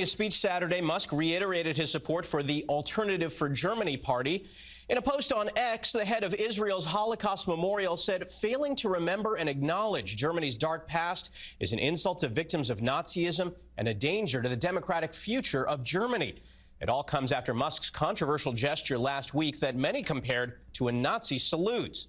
In his speech Saturday, Musk reiterated his support for the Alternative for Germany party. In a post on X, the head of Israel's Holocaust Memorial said failing to remember and acknowledge Germany's dark past is an insult to victims of Nazism and a danger to the democratic future of Germany. It all comes after Musk's controversial gesture last week that many compared to a Nazi salute.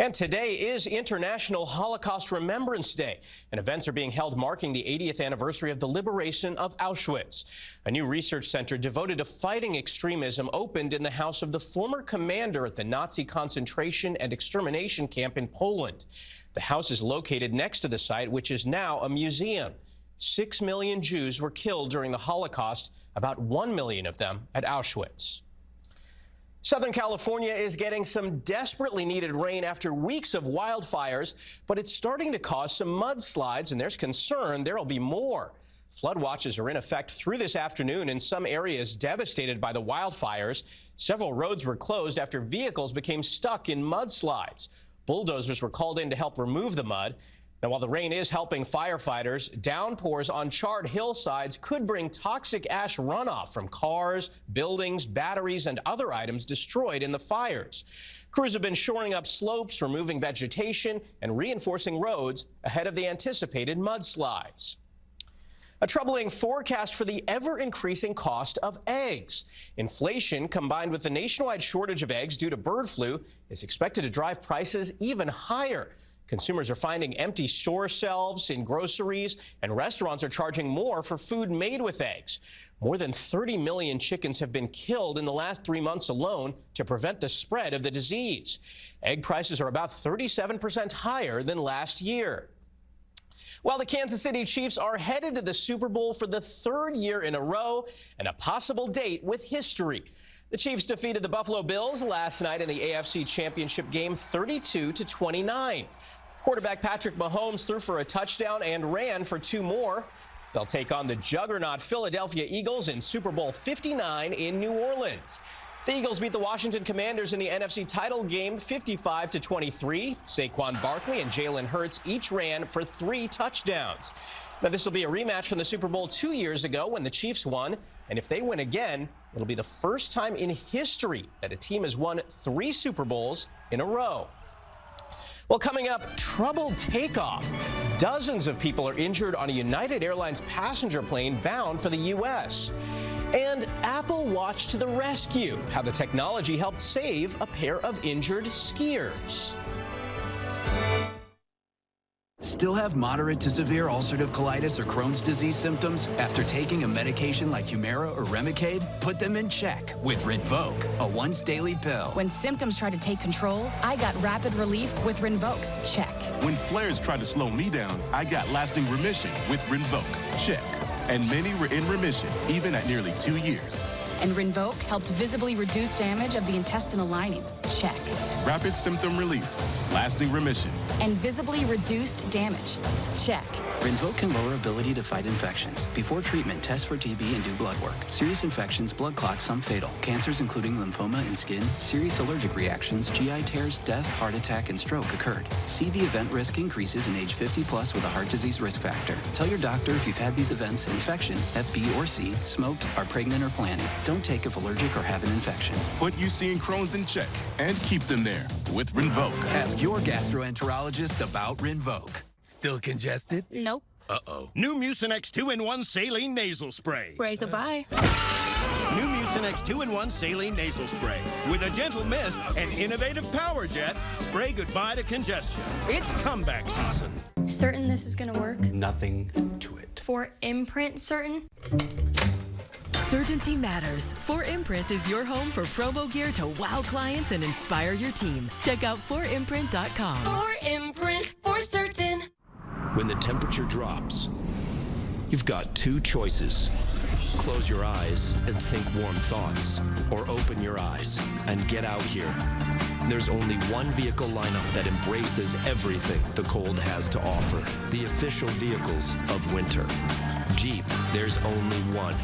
And today is International Holocaust Remembrance Day, and events are being held marking the 80th anniversary of the liberation of Auschwitz. A new research center devoted to fighting extremism opened in the house of the former commander at the Nazi concentration and extermination camp in Poland. The house is located next to the site, which is now a museum. 6 million Jews were killed during the Holocaust, about 1 million of them at Auschwitz. Southern California is getting some desperately needed rain after weeks of wildfires, but it's starting to cause some mudslides, and there's concern there will be more. Flood watches are in effect through this afternoon in some areas devastated by the wildfires. Several roads were closed after vehicles became stuck in mudslides. Bulldozers were called in to help remove the mud. Now, while the rain is helping firefighters, downpours on charred hillsides could bring toxic ash runoff from cars, buildings, batteries, and other items destroyed in the fires. Crews have been shoring up slopes, removing vegetation, and reinforcing roads ahead of the anticipated mudslides. A troubling forecast for the ever-increasing cost of eggs. Inflation, combined with the nationwide shortage of eggs due to bird flu, is expected to drive prices even higher. Consumers are finding empty store shelves in groceries, and restaurants are charging more for food made with eggs. More than 30 million chickens have been killed in the last 3 months alone to prevent the spread of the disease. Egg prices are about 37% higher than last year. While the Kansas City Chiefs are headed to the Super Bowl for the 3rd year in a row and a possible date with history. The Chiefs defeated the Buffalo Bills last night in the AFC Championship game 32-29. Quarterback Patrick Mahomes threw for a touchdown and ran for 2 more. They'll take on the juggernaut Philadelphia Eagles in Super Bowl 59 in New Orleans. The Eagles beat the Washington Commanders in the NFC title game 55-23. Saquon Barkley and Jalen Hurts each ran for 3 touchdowns. Now, this will be a rematch from the Super Bowl 2 years ago when the Chiefs won. And if they win again, it'll be the first time in history that a team has won 3 Super Bowls in a row. Well, coming up, troubled takeoff. Dozens of people are injured on a United Airlines passenger plane bound for the U.S. And Apple Watch to the rescue, how the technology helped save a pair of injured skiers. Still have moderate to severe ulcerative colitis or Crohn's disease symptoms after taking a medication like Humira or Remicade? Put them in check with Rinvoq, a once-daily pill. When symptoms try to take control, I got rapid relief with Rinvoq. Check. When flares tried to slow me down, I got lasting remission with Rinvoq. Check. And many were in remission, even at nearly 2 years. And Rinvoq helped visibly reduce damage of the intestinal lining. Check. Rapid symptom relief, lasting remission. And visibly reduced damage. Check. Rinvoq can lower ability to fight infections. Before treatment, test for TB and do blood work. Serious infections, blood clots, some fatal. Cancers including lymphoma and skin, serious allergic reactions, GI tears, death, heart attack, and stroke occurred. See the event risk increases in age 50 plus with a heart disease risk factor. Tell your doctor if you've had these events: infection, Hep B or C, smoked, are pregnant or planning. Don't take if allergic or have an infection. Put UC and Crohn's in check and keep them there with Rinvoq. Ask your gastroenterologist about Rinvoq. Still congested? Nope. Uh-oh. New Mucinex 2-in-1 Saline Nasal Spray. Spray goodbye. New Mucinex 2-in-1 Saline Nasal Spray. With a gentle mist and innovative power jet, spray goodbye to congestion. It's comeback season. Certain this is gonna work? Nothing to it. For Imprint certain? Certainty matters. 4imprint is your home for promo gear to wow clients and inspire your team. Check out 4imprint.com. 4imprint, for certain. When the temperature drops, you've got 2 choices. Close your eyes and think warm thoughts, or open your eyes and get out here. There's only one vehicle lineup that embraces everything the cold has to offer. The official vehicles of winter. Jeep, there's only one.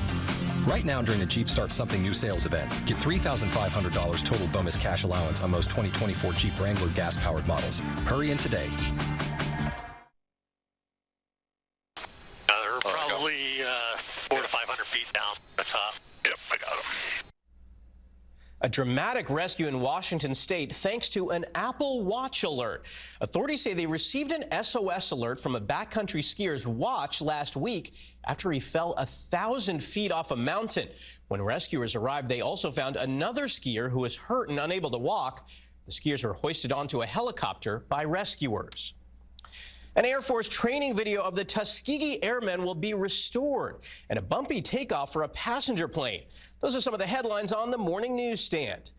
Right now during the Jeep Start Something New sales event, get $3,500 total bonus cash allowance on most 2024 Jeep Wrangler gas-powered models. Hurry in today. There are probably 4 to feet down the top. Yep, I got him. A dramatic rescue in Washington state thanks to an Apple Watch alert. Authorities say they received an SOS alert from a backcountry skier's watch last week after he fell 1,000 feet off a mountain. When rescuers arrived, they also found another skier who was hurt and unable to walk. The skiers were hoisted onto a helicopter by rescuers. An Air Force training video of the Tuskegee Airmen will be restored, and a bumpy takeoff for a passenger plane. Those are some of the headlines on the morning newsstand.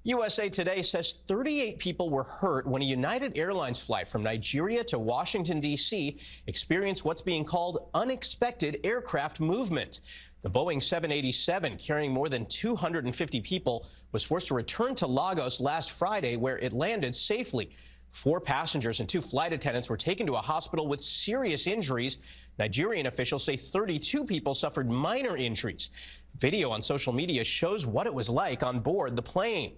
USA Today says 38 people were hurt when a United Airlines flight from Nigeria to Washington, D.C. experienced what's being called unexpected aircraft movement. The Boeing 787, carrying more than 250 people, was forced to return to Lagos last Friday, where it landed safely. 4 passengers and 2 flight attendants were taken to a hospital with serious injuries. Nigerian officials say 32 people suffered minor injuries. Video on social media shows what it was like on board the plane.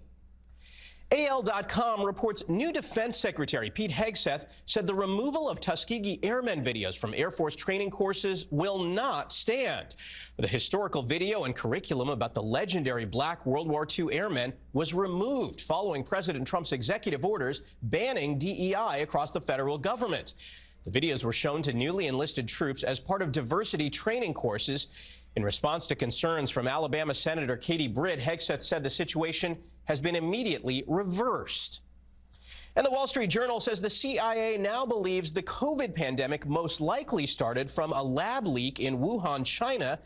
AL.com reports new Defense Secretary Pete Hegseth said the removal of Tuskegee Airmen videos from Air Force training courses will not stand. The historical video and curriculum about the legendary Black World War II airmen was removed following President Trump's executive orders banning DEI across the federal government. The videos were shown to newly enlisted troops as part of diversity training courses. In response to concerns from Alabama Senator Katie Britt, Hegseth said the situation has been immediately reversed. And the Wall Street Journal says the CIA now believes the COVID pandemic most likely started from a lab leak in Wuhan, China.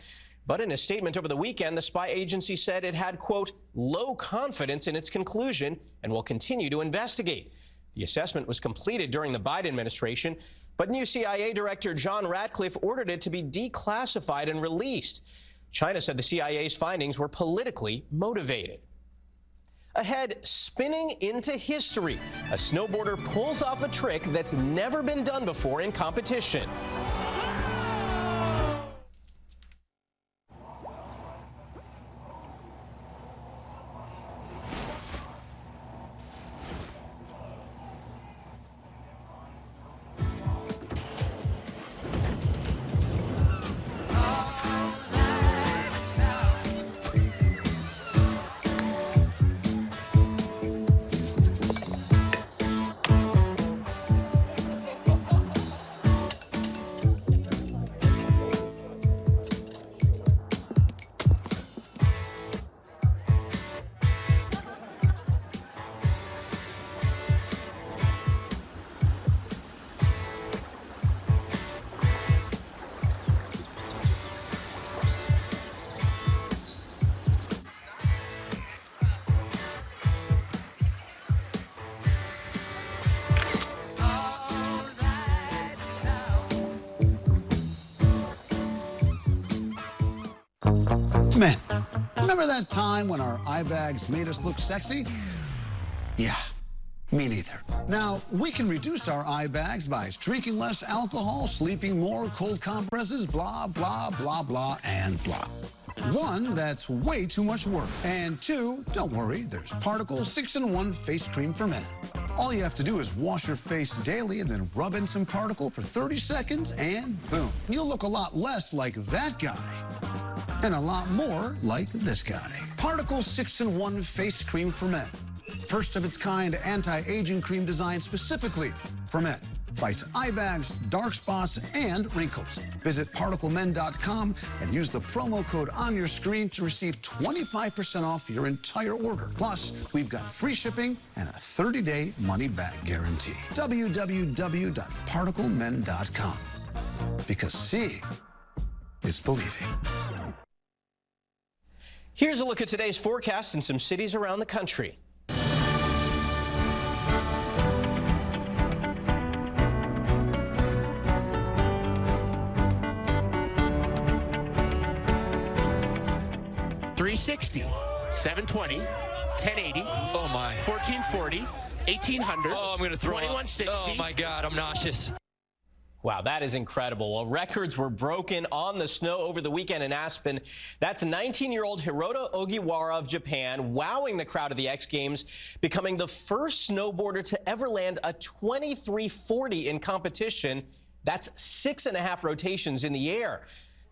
But in a statement over the weekend, the spy agency said it had, quote, low confidence in its conclusion and will continue to investigate. The assessment was completed during the Biden administration, but new CIA Director John Ratcliffe ordered it to be declassified and released. China said the CIA's findings were politically motivated. Ahead, spinning into history. A snowboarder pulls off a trick that's never been done before in competition. Men, remember that time when our eye bags made us look sexy? Yeah, me neither. Now, we can reduce our eye bags by drinking less alcohol, sleeping more, cold compresses, blah, blah, blah, blah, and blah. 1, that's way too much work. And 2, don't worry, there's Particle 6-in-1 face cream for men. All you have to do is wash your face daily and then rub in some Particle for 30 seconds and boom. You'll look a lot less like that guy and a lot more like this guy. Particle 6-in-1 face cream for men. First of its kind anti-aging cream designed specifically for men. Fights eye bags, dark spots, and wrinkles. Visit ParticleMen.com and use the promo code on your screen to receive 25% off your entire order. Plus, we've got free shipping and a 30-day money-back guarantee. www.ParticleMen.com. Because seeing is believing. Here's a look at today's forecast in some cities around the country. $360, $720, $1080, oh my, $1440, $1800, oh, I'm gonna throw up. $2160. Oh my God, I'm nauseous. Wow, that is incredible. Well, records were broken on the snow over the weekend in Aspen. That's 19-year-old Hiroto Ogiwara of Japan, wowing the crowd at the X Games, becoming the first snowboarder to ever land a 2340 in competition. That's 6.5 rotations in the air.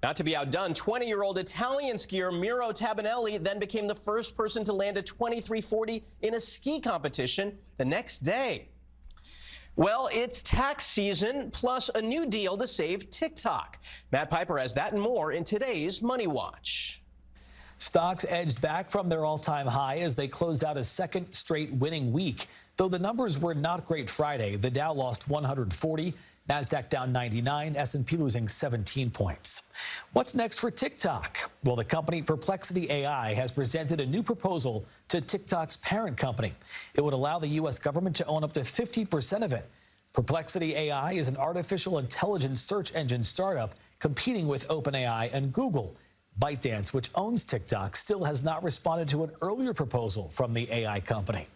Not to be outdone, 20-year-old Italian skier Miro Tabanelli then became the first person to land a 2340 in a ski competition the next day. Well, it's tax season, plus a new deal to save TikTok. Matt Piper has that and more in today's Money Watch. Stocks edged back from their all-time high as they closed out a second straight winning week. Though the numbers were not great Friday, the Dow lost 140, NASDAQ down 99, S&P losing 17 points. What's next for TikTok? Well, the company Perplexity AI has presented a new proposal to TikTok's parent company. It would allow the U.S. government to own up to 50% of it. Perplexity AI is an artificial intelligence search engine startup competing with OpenAI and Google. ByteDance, which owns TikTok, still has not responded to an earlier proposal from the AI company.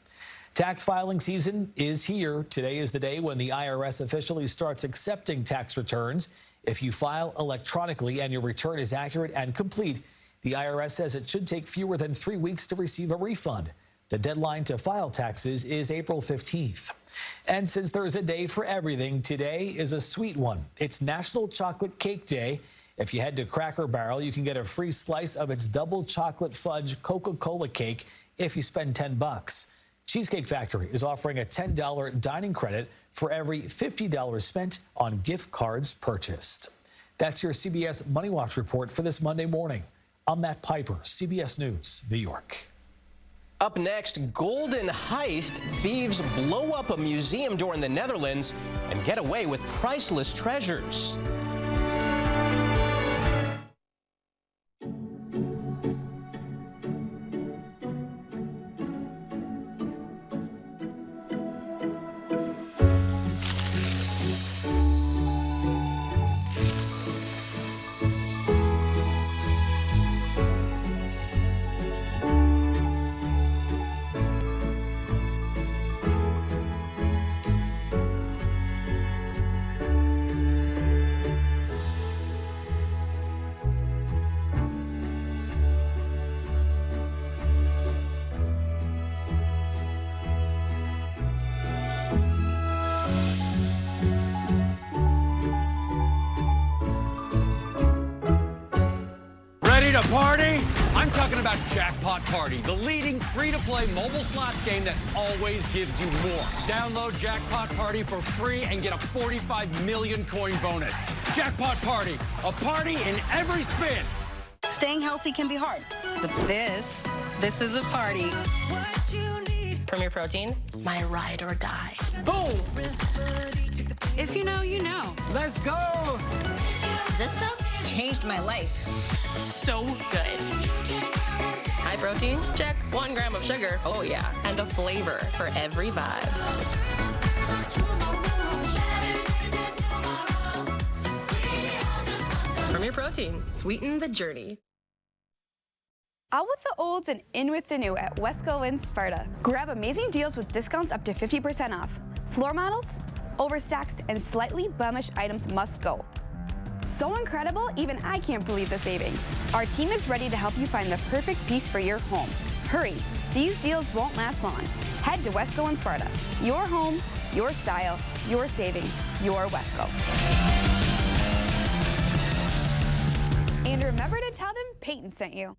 Tax filing season is here. Today is the day when the IRS officially starts accepting tax returns. If you file electronically and your return is accurate and complete, the IRS says it should take fewer than 3 weeks to receive a refund. The deadline to file taxes is April 15th. And since there is a day for everything, today is a sweet one. It's National Chocolate Cake Day. If you head to Cracker Barrel, you can get a free slice of its double chocolate fudge Coca-Cola cake if you spend $10. Cheesecake Factory is offering a $10 dining credit for every $50 spent on gift cards purchased. That's your CBS Money Watch report for this Monday morning. I'm Matt Piper, CBS News, New York. Up next, golden heist. Thieves blow up a museum door in the Netherlands and get away with priceless treasures. Ready to party? I'm talking about Jackpot Party, the leading free-to-play mobile slots game that always gives you more. Download Jackpot Party for free and get a 45 million coin bonus. Jackpot Party, a party in every spin. Staying healthy can be hard, but this is a party. Premier Protein, my ride or die. Boom! If you know, you know. Let's go! This stuff changed my life. So good. High protein? Check. 1 gram of sugar? Oh yeah. And a flavor for every vibe. Premier Protein. Sweeten the journey. Out with the olds and in with the new at Wesco in Sparta. Grab amazing deals with discounts up to 50% off. Floor models, overstacked, and slightly blemished items must go. So incredible, even I can't believe the savings. Our team is ready to help you find the perfect piece for your home. Hurry, these deals won't last long. Head to Wesco in Sparta. Your home, your style, your savings, your Wesco. And remember to tell them Peyton sent you.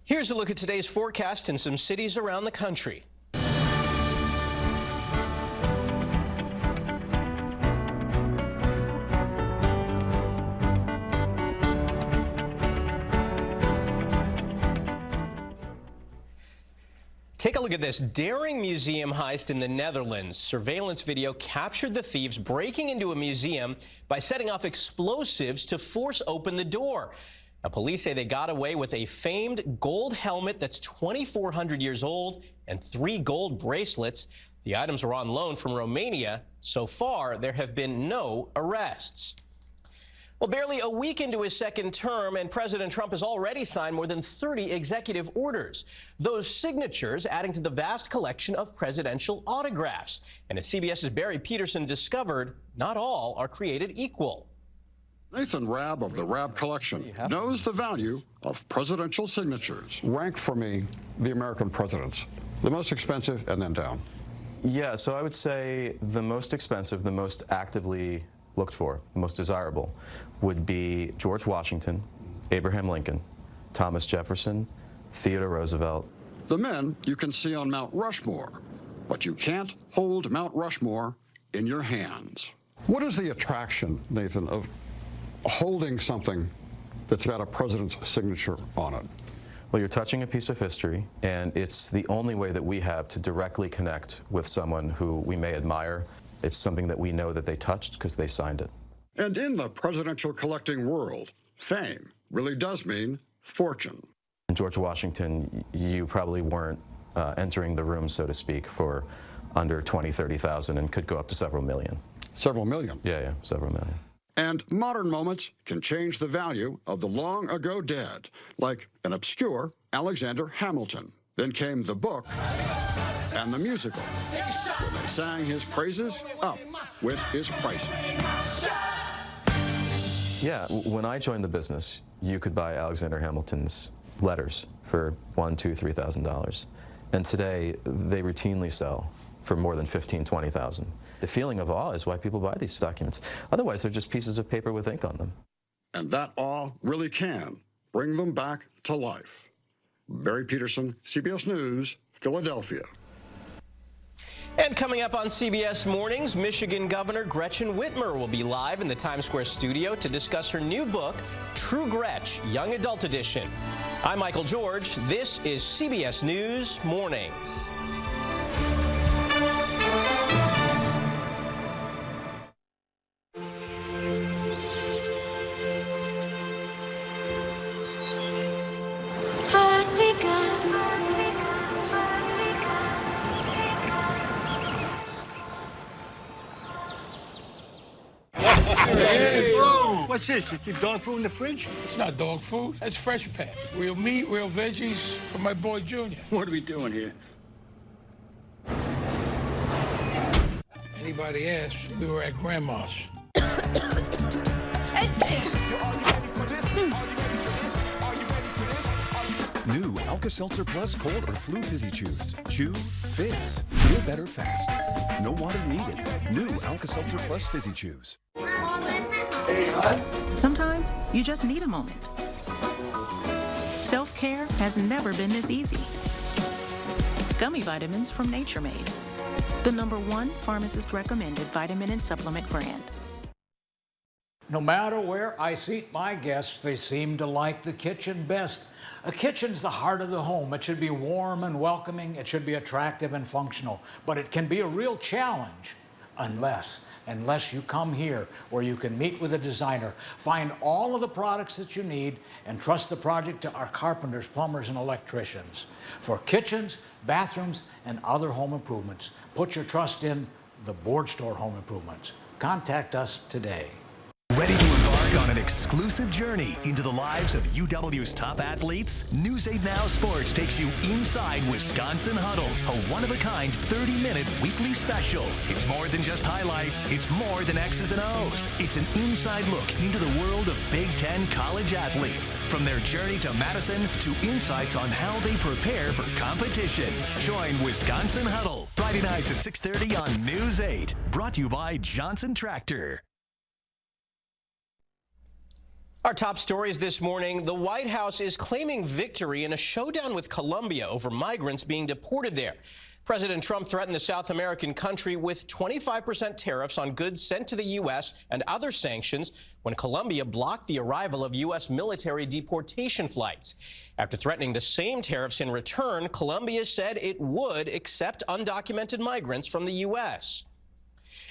Here's a look at today's forecast in some cities around the country. Take a look at this daring museum heist in the Netherlands. Surveillance video captured the thieves breaking into a museum by setting off explosives to force open the door. Now, police say they got away with a famed gold helmet that's 2,400 years old and 3 gold bracelets. The items were on loan from Romania. So far, there have been no arrests. Well, barely a week into his second term, and President Trump has already signed more than 30 executive orders. Those signatures adding to the vast collection of presidential autographs. And as CBS's Barry Peterson discovered, not all are created equal. Nathan Rabb of the Rabb Collection knows the value of presidential signatures. Rank for me the American presidents, the most expensive and then down. Yeah, so I would say the most expensive, the most actively looked for, the most desirable, would be George Washington, Abraham Lincoln, Thomas Jefferson, Theodore Roosevelt. The men you can see on Mount Rushmore, but you can't hold Mount Rushmore in your hands. What is the attraction, Nathan, of holding something that's got a president's signature on it? Well, you're touching a piece of history, and it's the only way that we have to directly connect with someone who we may admire. It's something that we know that they touched because they signed it. And in the presidential collecting world, fame really does mean fortune. In George Washington, you probably weren't entering the room, so to speak, for under 20, 30,000 and could go up to several million. Several million? Yeah, several million. And modern moments can change the value of the long ago dead, like an obscure Alexander Hamilton. Then came the book and the musical. When they sang his praises, up went his prices. Yeah, when I joined the business, you could buy Alexander Hamilton's letters for $1,000, $2,000, $3,000. And today, they routinely sell for more than $15,000, $20,000. The feeling of awe is why people buy these documents. Otherwise, they're just pieces of paper with ink on them. And that awe really can bring them back to life. Barry Peterson, CBS News, Philadelphia. And coming up on CBS Mornings, Michigan Governor Gretchen Whitmer will be live in the Times Square studio to discuss her new book, True Gretch, Young Adult Edition. I'm Michael George. This is CBS News Mornings. What's this? You keep dog food in the fridge? It's not dog food. That's Fresh Pet. Real meat, real veggies from my boy Junior. What are we doing here? Anybody asks, we were at Grandma's. New Alka-Seltzer Plus Cold or Flu Fizzy Chews. Chew, fizz. Feel better fast. No water needed. New Alka-Seltzer Plus Fizzy Chews. Sometimes you just need a moment. Self-care has never been this easy. Gummy vitamins from Nature Made, the #1 pharmacist-recommended vitamin and supplement brand. No matter where I seat my guests, they seem to like the kitchen best. A kitchen's the heart of the home. It should be warm and welcoming. It should be attractive and functional. But it can be a real challenge unless you come here where you can meet with a designer, find all of the products that you need, and trust the project to our carpenters, plumbers, and electricians. For kitchens, bathrooms, and other home improvements, put your trust in the Board Store Home Improvements. Contact us today. Ready to embark on an exclusive journey into the lives of UW's top athletes? News 8 Now Sports takes you inside Wisconsin Huddle, a one-of-a-kind 30-minute weekly special. It's more than just highlights. It's more than X's and O's. It's an inside look into the world of Big Ten college athletes, from their journey to Madison to insights on how they prepare for competition. Join Wisconsin Huddle, Friday nights at 6:30 on News 8. Brought to you by Johnson Tractor. Our top stories this morning: the White House is claiming victory in a showdown with Colombia over migrants being deported there. President Trump threatened the South American country with 25% tariffs on goods sent to the U.S. and other sanctions when Colombia blocked the arrival of U.S. military deportation flights. After threatening the same tariffs in return, Colombia said it would accept undocumented migrants from the U.S.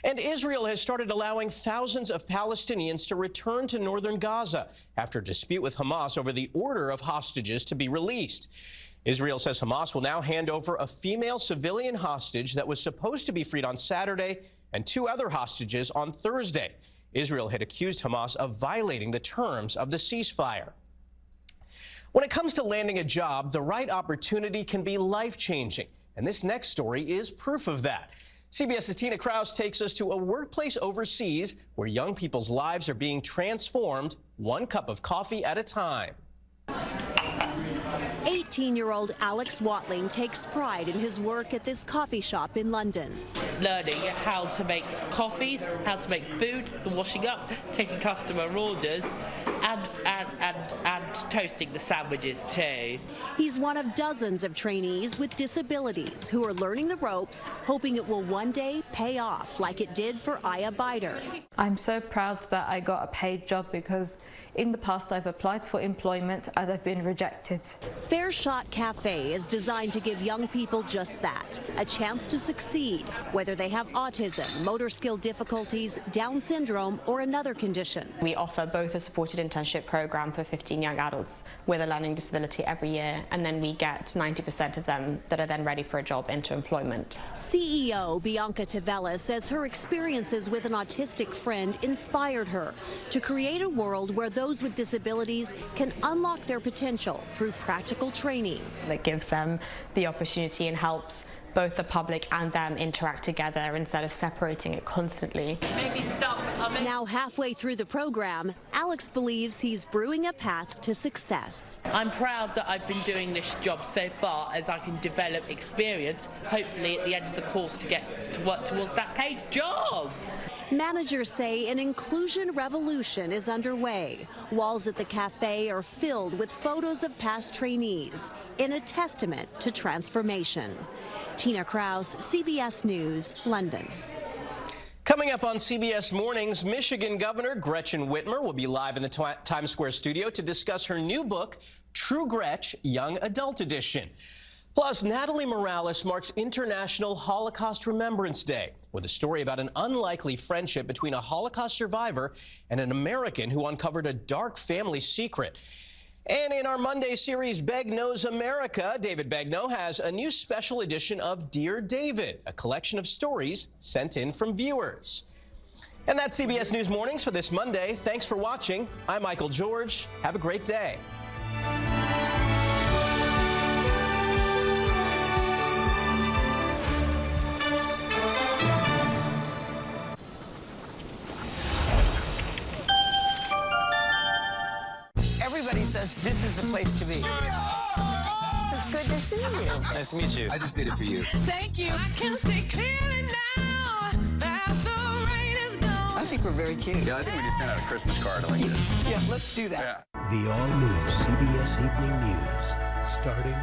And Israel has started allowing thousands of Palestinians to return to northern Gaza after a dispute with Hamas over the order of hostages to be released. Israel says Hamas will now hand over a female civilian hostage that was supposed to be freed on Saturday and 2 other hostages on Thursday. Israel had accused Hamas of violating the terms of the ceasefire. When it comes to landing a job, the right opportunity can be life-changing, and this next story is proof of that. CBS's Tina Kraus takes us to a workplace overseas where young people's lives are being transformed one cup of coffee at a time. 18-year-old Alex Watling takes pride in his work at this coffee shop in London. Learning how to make coffees, how to make food, the washing up, taking customer orders, and toasting the sandwiches too. He's one of dozens of trainees with disabilities who are learning the ropes, hoping it will one day pay off like it did for Aya Bider. I'm so proud that I got a paid job because in the past I've applied for employment and I've been rejected. Fair Shot Cafe is designed to give young people just that, a chance to succeed, whether they have autism, motor skill difficulties, Down syndrome, or another condition. We offer both a supported internship program for 15 young adults with a learning disability every year, and then we get 90% of them that are then ready for a job into employment. CEO Bianca Tavella says her experiences with an autistic friend inspired her to create a world where those with disabilities can unlock their potential through practical training. That gives them the opportunity and helps both the public and them interact together instead of separating it constantly. Maybe stop. Now halfway through the program, Alex believes he's brewing a path to success. I'm proud that I've been doing this job so far as I can develop experience, hopefully at the end of the course to get to work towards that paid job. Managers say an inclusion revolution is underway. Walls at the cafe are filled with photos of past trainees in a testament to transformation. Tina Kraus, CBS News, London. Coming up on CBS Mornings, Michigan Governor Gretchen Whitmer will be live in the Times Square studio to discuss her new book, True Gretch, Young Adult Edition. Plus, Natalie Morales marks International Holocaust Remembrance Day with a story about an unlikely friendship between a Holocaust survivor and an American who uncovered a dark family secret. And in our Monday series, Beg Knows America, David Begnaud has a new special edition of Dear David, a collection of stories sent in from viewers. And that's CBS News Mornings for this Monday. Thanks for watching. I'm Michael George. Have a great day. Everybody says this is the place to be. It's good to see you. Nice to meet you. I just did it for you. Thank you. I can see clearly now that the rain is gone. I think we're very cute. Yeah, I think we need to send out a Christmas card like this. Yeah, let's do that. Yeah. The all-new CBS Evening News, starting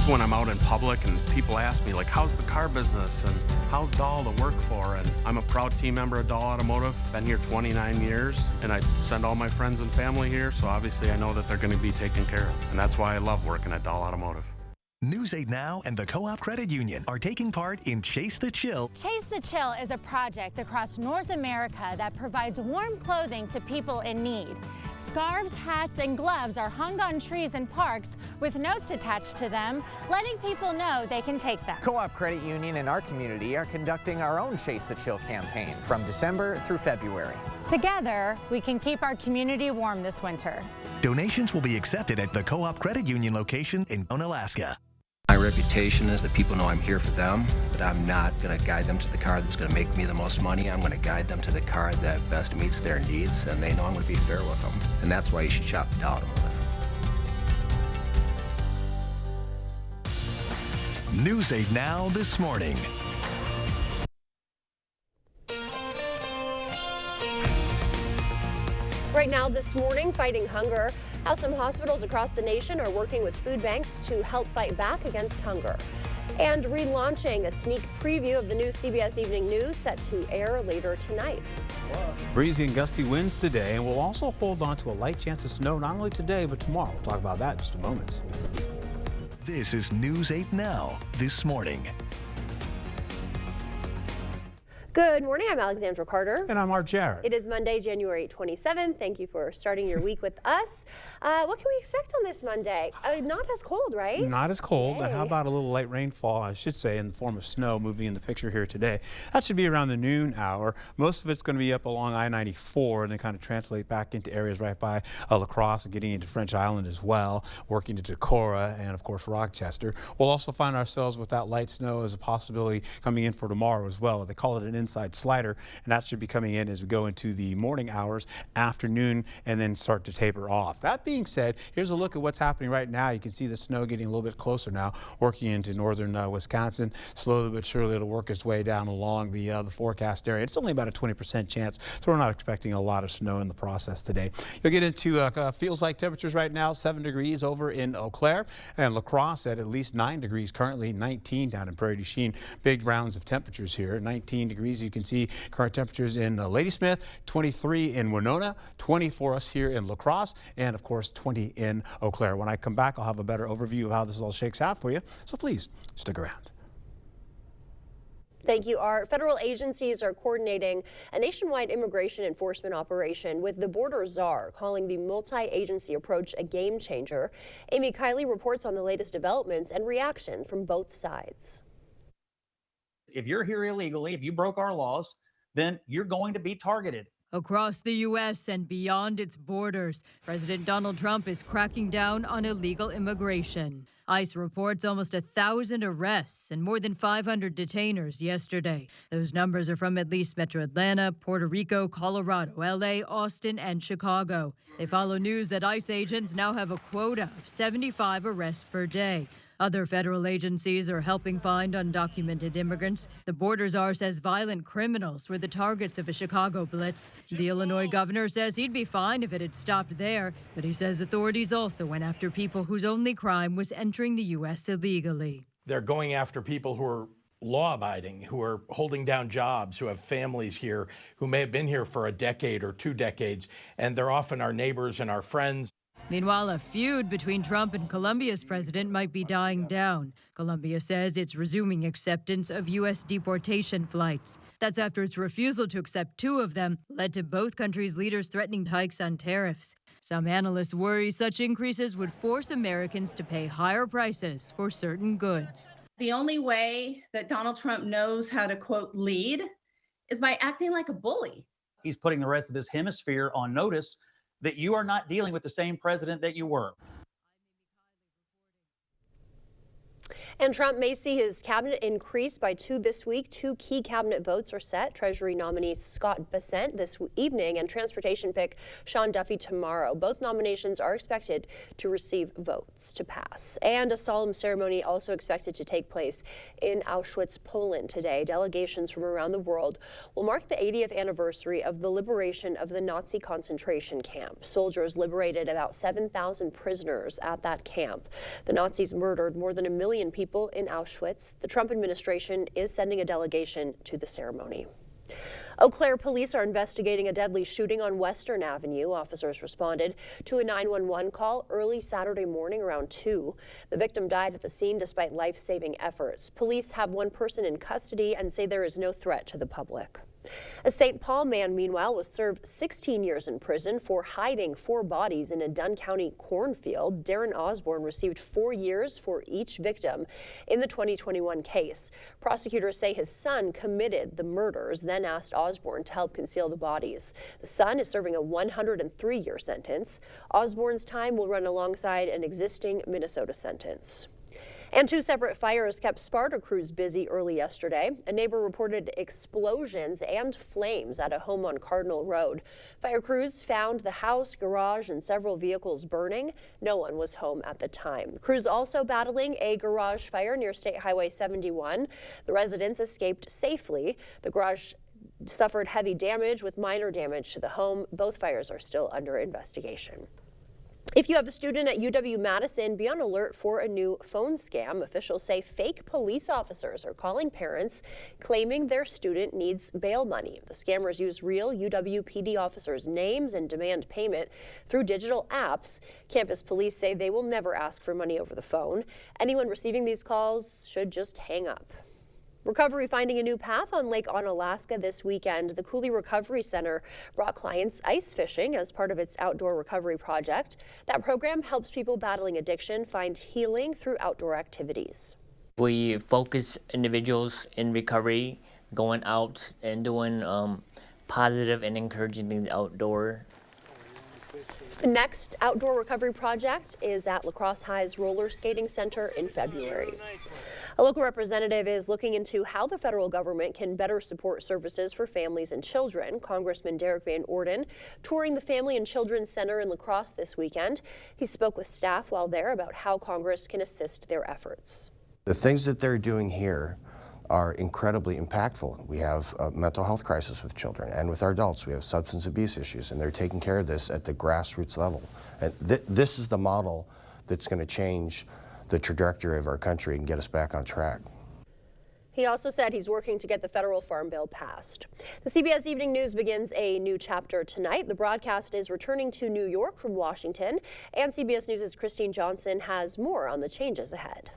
when I'm out in public and people ask me, like, how's the car business and how's Dahl to work for? And I'm a proud team member of Dahl Automotive, been here 29 years, and I send all my friends and family here, so obviously I know that they're going to be taken care of. And that's why I love working at Dahl Automotive. News 8 Now and the Co-op Credit Union are taking part in Chase the Chill. Chase the Chill is a project across North America that provides warm clothing to people in need. Scarves, hats, and gloves are hung on trees in parks with notes attached to them, letting people know they can take them. Co-op Credit Union and our community are conducting our own Chase the Chill campaign from December through February. Together, we can keep our community warm this winter. Donations will be accepted at the Co-op Credit Union location in Alaska. My reputation is that people know I'm here for them, but I'm not going to guide them to the car that's going to make me the most money. I'm going to guide them to the car that best meets their needs, and they know I'm going to be fair with them. And that's why you should shop Dahl Automotive. News 8 Now this morning. Right now this morning, fighting hunger. How some hospitals across the nation are working with food banks to help fight back against hunger. And relaunching a sneak preview of the new CBS Evening News set to air later tonight. Breezy and gusty winds today, and we'll also hold on to a light chance of snow not only today but tomorrow. We'll talk about that in just a moment. This is News 8 Now this morning. Good morning, I'm Alexandra Carter. And I'm Art Jarrett. It is Monday, January 27th. Thank you for starting your week with us. What can we expect on this Monday? Not as cold, right? Not as cold. Yay. And how about a little light rainfall, I should say, in the form of snow moving in the picture here today. That should be around the noon hour. Most of it's going to be up along I-94 and then kind of translate back into areas right by La Crosse and getting into French Island as well, working into Decorah and, of course, Rochester. We'll also find ourselves with that light snow as a possibility coming in for tomorrow as well. They call it an inside slider, and that should be coming in as we go into the morning hours, afternoon, and then start to taper off. That being said, here's a look at what's happening right now. You can see the snow getting a little bit closer now, working into northern Wisconsin. Slowly but surely it'll work its way down along the forecast area. It's only about a 20% chance, so we're not expecting a lot of snow in the process today. You'll get into feels like temperatures right now, 7 degrees over in Eau Claire, and La Crosse at least 9 degrees currently, 19 down in Prairie du Chien. Big rounds of temperatures here, 19 degrees. You can see current temperatures in Ladysmith, 23 in Winona, 20 for us here in La Crosse, and of course 20 in Eau Claire. When I come back, I'll have a better overview of how this all shakes out for you, so please stick around. Thank you, Art. Federal agencies are coordinating a nationwide immigration enforcement operation with the border czar, calling the multi-agency approach a game changer. Amy Kiley reports on the latest developments and reaction from both sides. If you're here illegally, if you broke our laws, then you're going to be targeted. Across the U.S. and beyond its borders, President Donald Trump is cracking down on illegal immigration. ICE reports almost 1,000 arrests and more than 500 detainers yesterday. Those numbers are from at least Metro Atlanta, Puerto Rico, Colorado, L.A., Austin, and Chicago. They follow news that ICE agents now have a quota of 75 arrests per day. Other federal agencies are helping find undocumented immigrants. The border czar says violent criminals were the targets of a Chicago blitz. The Illinois governor says he'd be fine if it had stopped there, but he says authorities also went after people whose only crime was entering the U.S. illegally. They're going after people who are law-abiding, who are holding down jobs, who have families here, who may have been here for a decade or 2 decades, and they're often our neighbors and our friends. Meanwhile, a feud between Trump and Colombia's president might be dying down. Colombia says it's resuming acceptance of U.S. deportation flights. That's after its refusal to accept 2 of them led to both countries' leaders threatening hikes on tariffs. Some analysts worry such increases would force Americans to pay higher prices for certain goods. The only way that Donald Trump knows how to, quote, lead is by acting like a bully. He's putting the rest of this hemisphere on notice that you are not dealing with the same president that you were. And Trump may see his cabinet increased by 2 this week. 2 key cabinet votes are set. Treasury nominee Scott Bessent this evening and transportation pick Sean Duffy tomorrow. Both nominations are expected to receive votes to pass. And a solemn ceremony also expected to take place in Auschwitz, Poland today. Delegations from around the world will mark the 80th anniversary of the liberation of the Nazi concentration camp. Soldiers liberated about 7,000 prisoners at that camp. The Nazis murdered more than 1 million people in Auschwitz. The Trump administration is sending a delegation to the ceremony. Eau Claire police are investigating a deadly shooting on Western Avenue. Officers responded to a 911 call early Saturday morning around 2. The victim died at the scene despite life-saving efforts. Police have 1 person in custody and say there is no threat to the public. A St. Paul man, meanwhile, was served 16 years in prison for hiding 4 bodies in a Dunn County cornfield. Darren Osborne received 4 years for each victim in the 2021 case. Prosecutors say his son committed the murders, then asked Osborne to help conceal the bodies. The son is serving a 103-year sentence. Osborne's time will run alongside an existing Minnesota sentence. And 2 separate fires kept Sparta crews busy early yesterday. A neighbor reported explosions and flames at a home on Cardinal Road. Fire crews found the house, garage, and several vehicles burning. No one was home at the time. Crews also battling a garage fire near State Highway 71. The residents escaped safely. The garage suffered heavy damage with minor damage to the home. Both fires are still under investigation. If you have a student at UW-Madison, be on alert for a new phone scam. Officials say fake police officers are calling parents claiming their student needs bail money. The scammers use real UW PD officers' names and demand payment through digital apps. Campus police say they will never ask for money over the phone. Anyone receiving these calls should just hang up. Recovery finding a new path on Lake Onalaska this weekend. The Cooley Recovery Center brought clients ice fishing as part of its outdoor recovery project. That program helps people battling addiction find healing through outdoor activities. We focus individuals in recovery going out and doing positive and encouraging things outdoor. The next outdoor recovery project is at La Crosse High's Roller Skating Center in February. A local representative is looking into how the federal government can better support services for families and children. Congressman Derek Van Orden touring the Family and Children's Center in La Crosse this weekend. He spoke with staff while there about how Congress can assist their efforts. The things that they're doing here are incredibly impactful. We have a mental health crisis with children, and with our adults we have substance abuse issues, and they're taking care of this at the grassroots level. And this is the model that's going to change the trajectory of our country and get us back on track. He also said he's working to get the federal farm bill passed. The CBS Evening News begins a new chapter tonight. The broadcast is returning to New York from Washington, and CBS News' Christine Johnson has more on the changes ahead.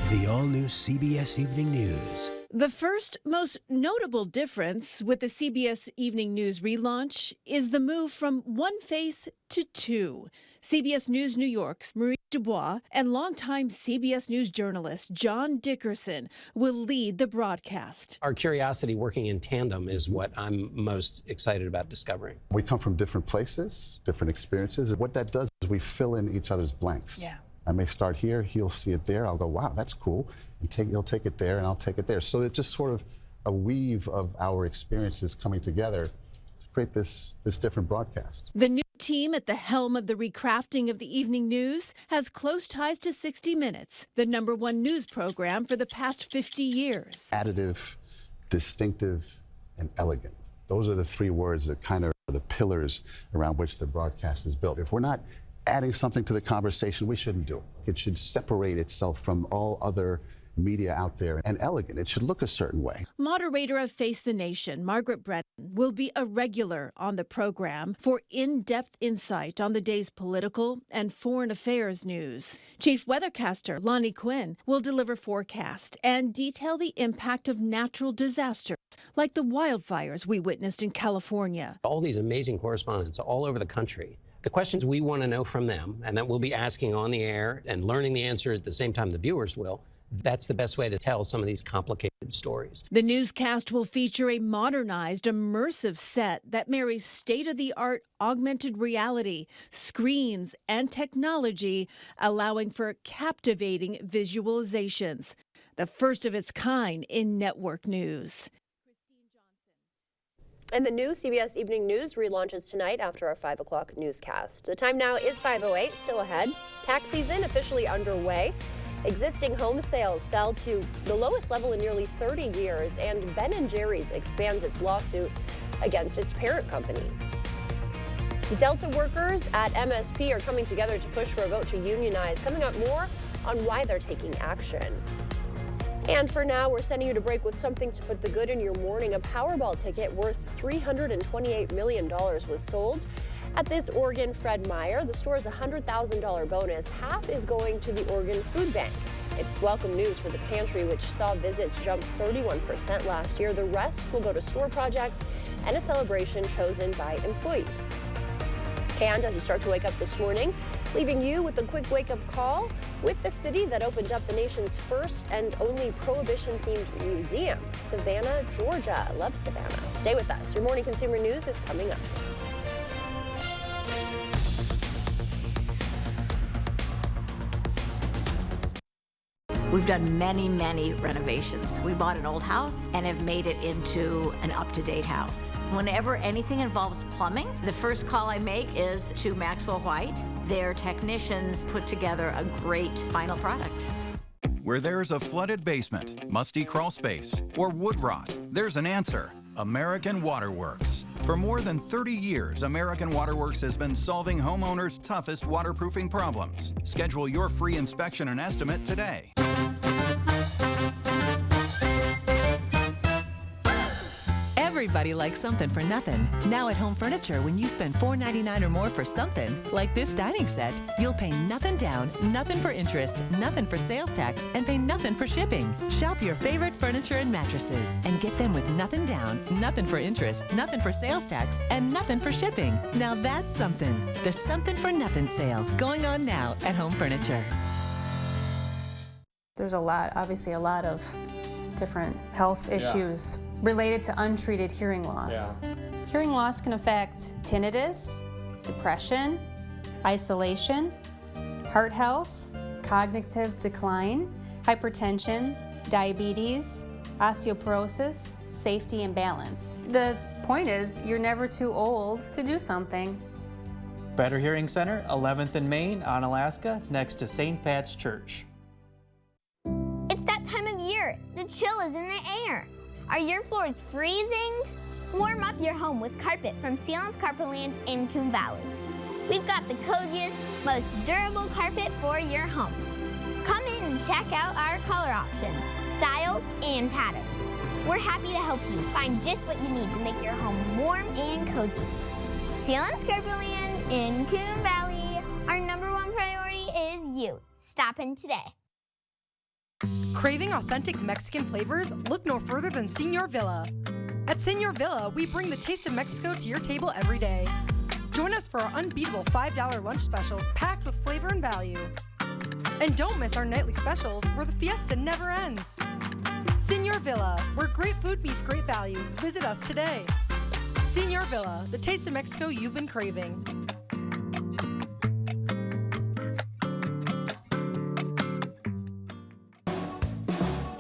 The all-new CBS Evening News. The first, most notable difference with the CBS Evening News relaunch is the move from one face to two. CBS News New York's Marie Dubois and longtime CBS News journalist John Dickerson will lead the broadcast. Our curiosity working in tandem is what I'm most excited about discovering. We come from different places, different experiences. What that does is we fill in each other's blanks. Yeah. I may start here, he'll see it there, I'll go, wow, that's cool, and he'll take it there, and I'll take it there. So it's just sort of a weave of our experiences coming together to create this different broadcast. The new team at the helm of the recrafting of the evening news has close ties to 60 Minutes, the #1 news program for the past 50 years. Additive, distinctive, and elegant. Those are the three words that kind of are the pillars around which the broadcast is built. If we're not adding something to the conversation, we shouldn't do it. It should separate itself from all other media out there, and elegant. It should look a certain way. Moderator of Face the Nation, Margaret Brennan, will be a regular on the program for in-depth insight on the day's political and foreign affairs news. Chief weathercaster Lonnie Quinn will deliver forecast and detail the impact of natural disasters like the wildfires we witnessed in California. All these amazing correspondents all over the country. The questions we want to know from them, and that we'll be asking on the air and learning the answer at the same time the viewers will, that's the best way to tell some of these complicated stories. The newscast will feature a modernized, immersive set that marries state-of-the-art augmented reality, screens, and technology, allowing for captivating visualizations. The first of its kind in network news. And the new CBS Evening News relaunches tonight after our 5 o'clock newscast. The time now is 5:08, still ahead. Tax season officially underway. Existing home sales fell to the lowest level in nearly 30 years, and Ben & Jerry's expands its lawsuit against its parent company. Delta workers at MSP are coming together to push for a vote to unionize. Coming up, more on why they're taking action. And for now, we're sending you to break with something to put the good in your morning. A Powerball ticket worth $328 million was sold at this Oregon Fred Meyer. The store's $100,000 bonus. Half is going to the Oregon Food Bank. It's welcome news for the pantry, which saw visits jump 31% last year. The rest will go to store projects and a celebration chosen by employees. And as you start to wake up this morning, leaving you with a quick wake-up call with the city that opened up the nation's first and only Prohibition-themed museum, Savannah, Georgia. I love Savannah. Stay with us. Your morning consumer news is coming up. We've done many renovations. We bought an old house and have made it into an up-to-date house. Whenever anything involves plumbing, the first call I make is to Maxwell White. Their technicians put together a great final product. Where there's a flooded basement, musty crawl space, or wood rot, there's an answer. American Waterworks. For more than 30 years, American Waterworks has been solving homeowners' toughest waterproofing problems. Schedule your free inspection and estimate today. Everybody likes something for nothing. Now at Home Furniture, when you spend $4.99 or more for something, like this dining set, you'll pay nothing down, nothing for interest, nothing for sales tax, and pay nothing for shipping. Shop your favorite furniture and mattresses and get them with nothing down, nothing for interest, nothing for sales tax, and nothing for shipping. Now that's something. The Something for Nothing sale going on now at Home Furniture. There's obviously a lot of different health issues related to untreated hearing loss. Hearing loss can affect tinnitus, depression, isolation, heart health, cognitive decline, hypertension, diabetes, osteoporosis, safety and balance. The point is, you're never too old to do something. Better Hearing Center, 11th and Main, Onalaska, next to St. Pat's Church. It's that time of year. The chill is in the air. Are your floors freezing? Warm up your home with carpet from Sealands Carpetland in Coon Valley. We've got the coziest, most durable carpet for your home. Come in and check out our color options, styles, and patterns. We're happy to help you find just what you need to make your home warm and cozy. Sealands Carpetland in Coon Valley. Our #1 priority is you. Stop in today. Craving authentic Mexican flavors? Look no further than Señor Villa. At Señor Villa, we bring the taste of Mexico to your table every day. Join us for our unbeatable $5 lunch specials packed with flavor and value. And don't miss our nightly specials where the fiesta never ends. Señor Villa, where great food meets great value. Visit us today. Señor Villa, the taste of Mexico you've been craving.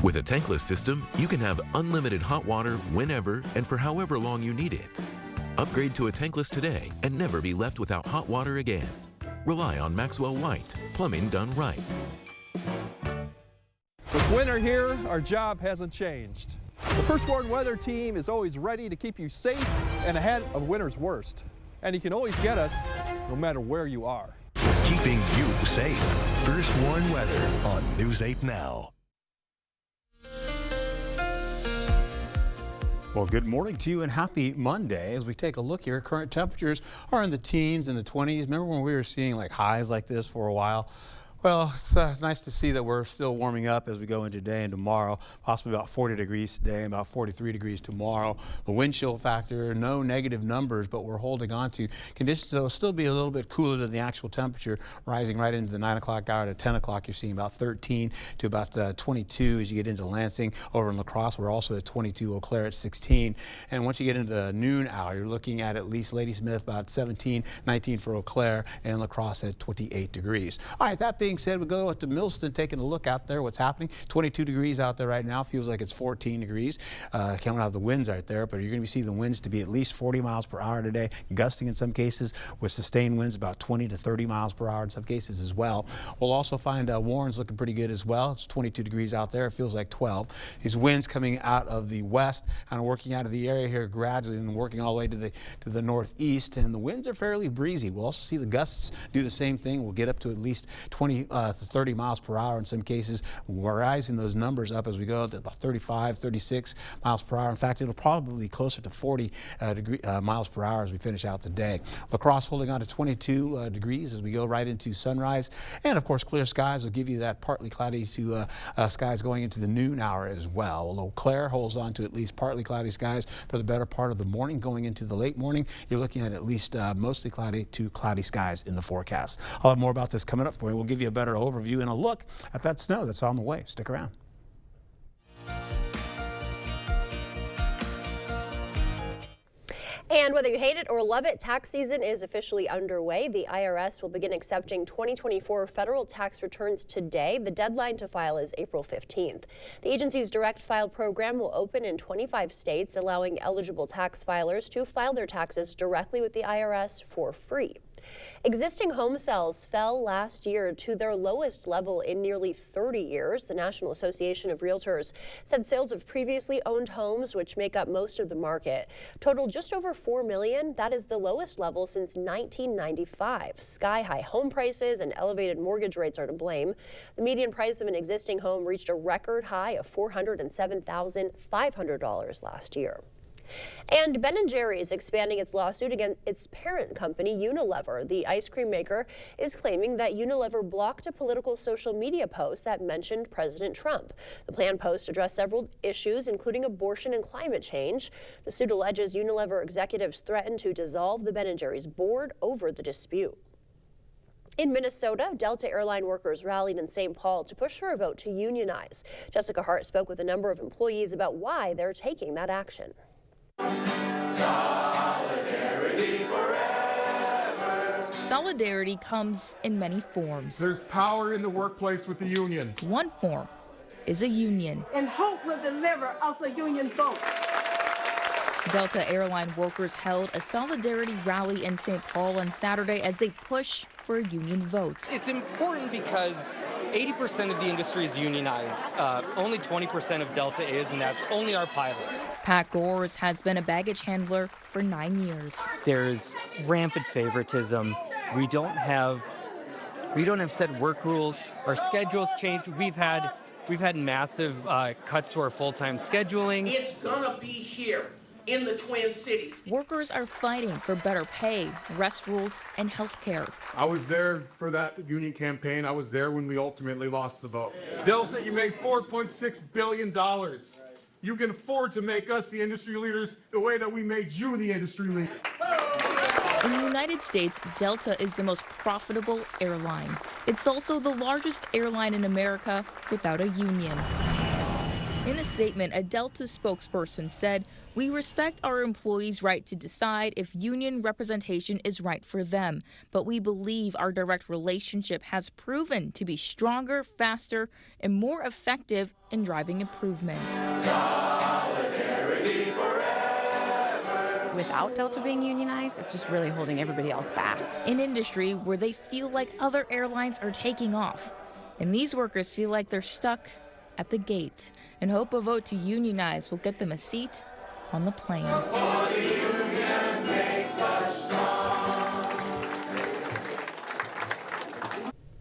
With a tankless system, you can have unlimited hot water whenever and for however long you need it. Upgrade to a tankless today and never be left without hot water again. Rely on Maxwell White, plumbing done right. With winter here, our job hasn't changed. The First Warn Weather Team is always ready to keep you safe and ahead of winter's worst. And you can always get us no matter where you are. Keeping you safe. First Warn Weather on News 8 Now. Well, good morning to you and happy Monday. As we take a look here, current temperatures are in the teens and the 20s. Remember when we were seeing like highs like this for a while? Well, it's nice to see that we're still warming up as we go into today and tomorrow, possibly about 40 degrees today and about 43 degrees tomorrow. The wind chill factor, no negative numbers, but we're holding on to conditions that will still be a little bit cooler than the actual temperature, rising right into the 9 o'clock hour to 10 o'clock. You're seeing about 13 to about 22 as you get into Lansing. Over in La Crosse, we're also at 22, Eau Claire at 16. And once you get into the noon hour, you're looking at least Ladysmith about 17, 19 for Eau Claire, and La Crosse at 28 degrees. All right, that being said, we go to Millston, taking a look out there, what's happening. 22 degrees out there right now. Feels like it's 14 degrees. Counting out the winds right there, but you're going to see the winds to be at least 40 miles per hour today, gusting in some cases with sustained winds about 20 to 30 miles per hour in some cases as well. We'll also find Warren's looking pretty good as well. It's 22 degrees out there. It feels like 12. These winds coming out of the west, kind of working out of the area here gradually and working all the way to the northeast, and the winds are fairly breezy. We'll also see the gusts do the same thing. We'll get up to at least 20 to 30 miles per hour in some cases. We're rising those numbers up as we go to about 35, 36 miles per hour. In fact, it'll probably be closer to 40 miles per hour as we finish out the day. La Crosse holding on to 22 degrees as we go right into sunrise. And of course, clear skies will give you that partly cloudy to skies going into the noon hour as well. Eau Claire holds on to at least partly cloudy skies for the better part of the morning. Going into the late morning, you're looking at least mostly cloudy to cloudy skies in the forecast. I'll have more about this coming up for you. We'll give you a better overview and a look at that snow that's on the way. Stick around. And whether you hate it or love it, tax season is officially underway. The IRS will begin accepting 2024 federal tax returns today. The deadline to file is April 15th. The agency's direct file program will open in 25 states, allowing eligible tax filers to file their taxes directly with the IRS for free. Existing home sales fell last year to their lowest level in nearly 30 years. The National Association of Realtors said sales of previously owned homes, which make up most of the market, totaled just over 4 million. That is the lowest level since 1995. Sky-high home prices and elevated mortgage rates are to blame. The median price of an existing home reached a record high of $407,500 last year. And Ben & Jerry's expanding its lawsuit against its parent company, Unilever. The ice cream maker is claiming that Unilever blocked a political social media post that mentioned President Trump. The planned post addressed several issues, including abortion and climate change. The suit alleges Unilever executives threatened to dissolve the Ben & Jerry's board over the dispute. In Minnesota, Delta airline workers rallied in St. Paul to push for a vote to unionize. Jessica Hart spoke with a number of employees about why they're taking that action. Solidarity comes in many forms. There's power in the workplace with the union. One form is a union. And hope will deliver us a union vote. Delta airline workers held a solidarity rally in St. Paul on Saturday as they push for a union vote. It's important because 80% of the industry is unionized. Only 20% of Delta is, and that's only our pilots. Pat Gores has been a baggage handler for 9 years. There's rampant favoritism. We don't have set work rules. Our schedules change. We've had massive cuts to our full-time scheduling. It's gonna be here in the Twin Cities. Workers are fighting for better pay, rest rules, and health care. I was there for that union campaign. I was there when we ultimately lost the vote. Delta, you made $4.6 billion. You can afford to make us the industry leaders the way that we made you the industry leader. In the United States, Delta is the most profitable airline. It's also the largest airline in America without a union. In a statement, a Delta spokesperson said, "We respect our employees' right to decide if union representation is right for them, but we believe our direct relationship has proven to be stronger, faster, and more effective in driving improvements." Without Delta being unionized, it's just really holding everybody else back. An industry where they feel like other airlines are taking off, and these workers feel like they're stuck at the gate, and hope a vote to unionize will get them a seat on the plane.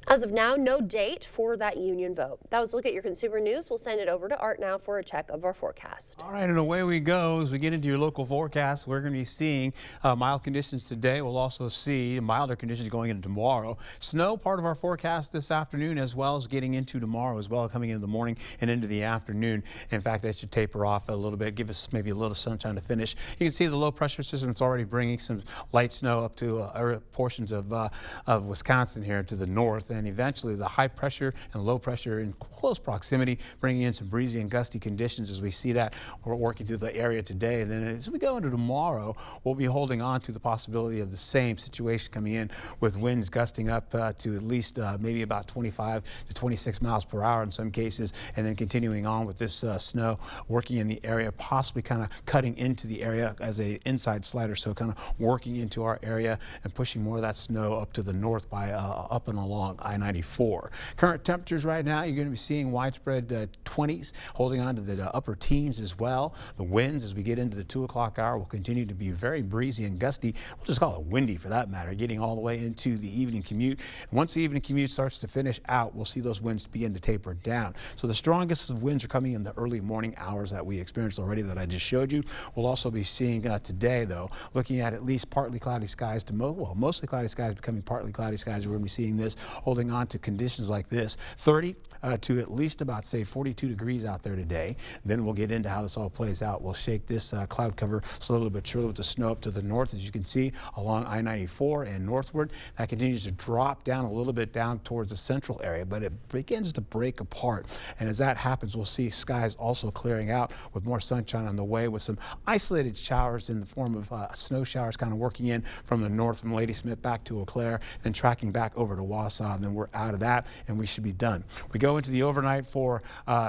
As of now, no date for that union vote. That was a look at your consumer news. We'll send it over to Art now for a check of our forecast. All right, and away we go. As we get into your local forecast, we're going to be seeing mild conditions today. We'll also see milder conditions going into tomorrow. Snow, part of our forecast this afternoon, as well as getting into tomorrow as well, coming into the morning and into the afternoon. In fact, that should taper off a little bit, give us maybe a little sunshine to finish. You can see the low pressure system is already bringing some light snow up to portions of Wisconsin here to the north. And eventually the high pressure and low pressure in close proximity, bringing in some breezy and gusty conditions as we see that we're working through the area today. And then as we go into tomorrow, we'll be holding on to the possibility of the same situation coming in with winds gusting up to at least maybe about 25 to 26 miles per hour in some cases, and then continuing on with this snow working in the area, possibly kind of cutting into the area as a inside slider, so kind of working into our area and pushing more of that snow up to the north by up and along I-94. Current temperatures right now, you're going to be seeing widespread 20s, holding on to the upper teens as well. The winds as we get into the 2 o'clock hour will continue to be very breezy and gusty. We'll just call it windy for that matter, getting all the way into the evening commute. And once the evening commute starts to finish out, we'll see those winds begin to taper down. So the strongest of winds are coming in the early morning hours that we experienced already that I just showed you. We'll also be seeing today, though, looking at least partly cloudy skies to mostly cloudy skies becoming partly cloudy skies. We're going to be seeing this holding on to conditions like this. 30 to at least about, say, 42 degrees out there today. Then we'll get into how this all plays out. We'll shake this cloud cover slowly but surely with the snow up to the north, as you can see, along I-94 and northward. That continues to drop down a little bit down towards the central area, but it begins to break apart. And as that happens, we'll see skies also clearing out with more sunshine on the way, with some isolated showers in the form of snow showers kind of working in from the north from Ladysmith back to Eau Claire, then tracking back over to Wausau, and then we're out of that and we should be done. We go into the overnight for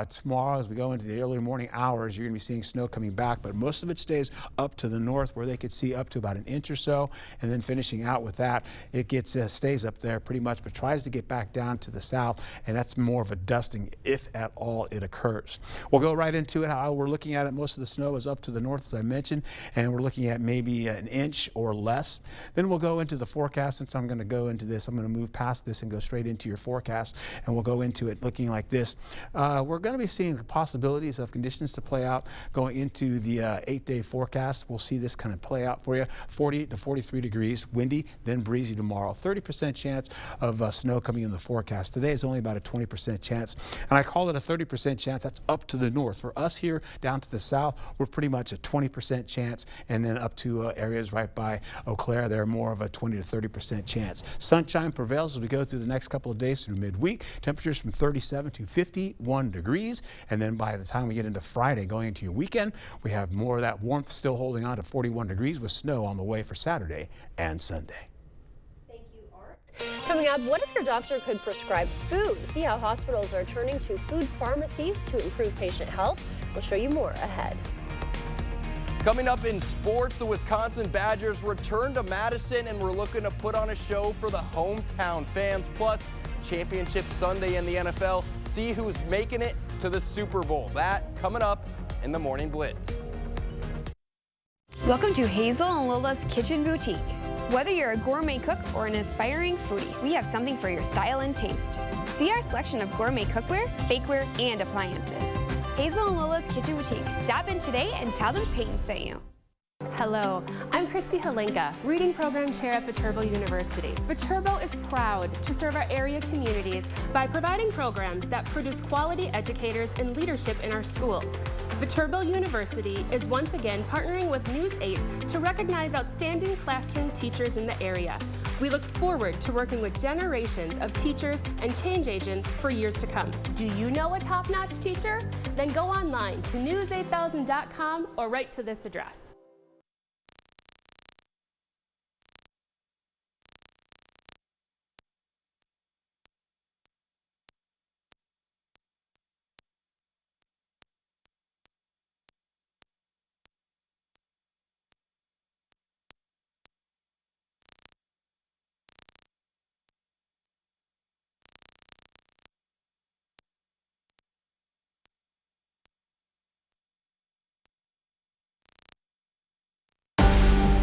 tomorrow. As we go into the early morning hours, you're going to be seeing snow coming back, but most of it stays up to the north where they could see up to about an inch or so, and then finishing out with that, it gets stays up there pretty much, but tries to get back down to the south, and that's more of a dusting if at all it occurs. We'll go right into it. How we're looking at it, most of the snow is up to the north, as I mentioned, and we're looking at maybe an inch or less. Then we'll go into the forecast. Since I'm going to go into this, I'm going to move past this and go straight into your forecast, and we'll go into it looking like this. We're going going to be seeing the possibilities of conditions to play out going into the 8-day forecast. We'll see this kind of play out for you. 40 to 43 degrees, windy, then breezy tomorrow. 30% chance of snow coming in the forecast. Today is only about a 20% chance, and I call it a 30% chance. That's up to the north. For us here down to the south, we're pretty much a 20% chance, and then up to areas right by Eau Claire, they're more of a 20 to 30% chance. Sunshine prevails as we go through the next couple of days through midweek. Temperatures from 37 to 51 degrees, and then by the time we get into Friday, going into your weekend, we have more of that warmth still holding on to 41 degrees with snow on the way for Saturday and Sunday. Coming up, what if your doctor could prescribe food? See how hospitals are turning to food pharmacies to improve patient health. We'll show you more ahead. Coming up in sports, the Wisconsin Badgers return to Madison, and we're looking to put on a show for the hometown fans. Plus, Championship Sunday in the NFL. See who's making it to the Super Bowl. That coming up in the Morning Blitz. Welcome to Hazel and Lola's Kitchen Boutique. Whether you're a gourmet cook or an aspiring foodie, we have something for your style and taste. See our selection of gourmet cookware, bakeware, and appliances. Hazel and Lola's Kitchen Boutique. Stop in today and tell them Peyton sent you. Hello, I'm Christy Halenka, Reading Program Chair at Viterbo University. Viterbo is proud to serve our area communities by providing programs that produce quality educators and leadership in our schools. Viterbo University is once again partnering with News 8 to recognize outstanding classroom teachers in the area. We look forward to working with generations of teachers and change agents for years to come. Do you know a top-notch teacher? Then go online to news8000.com or write to this address.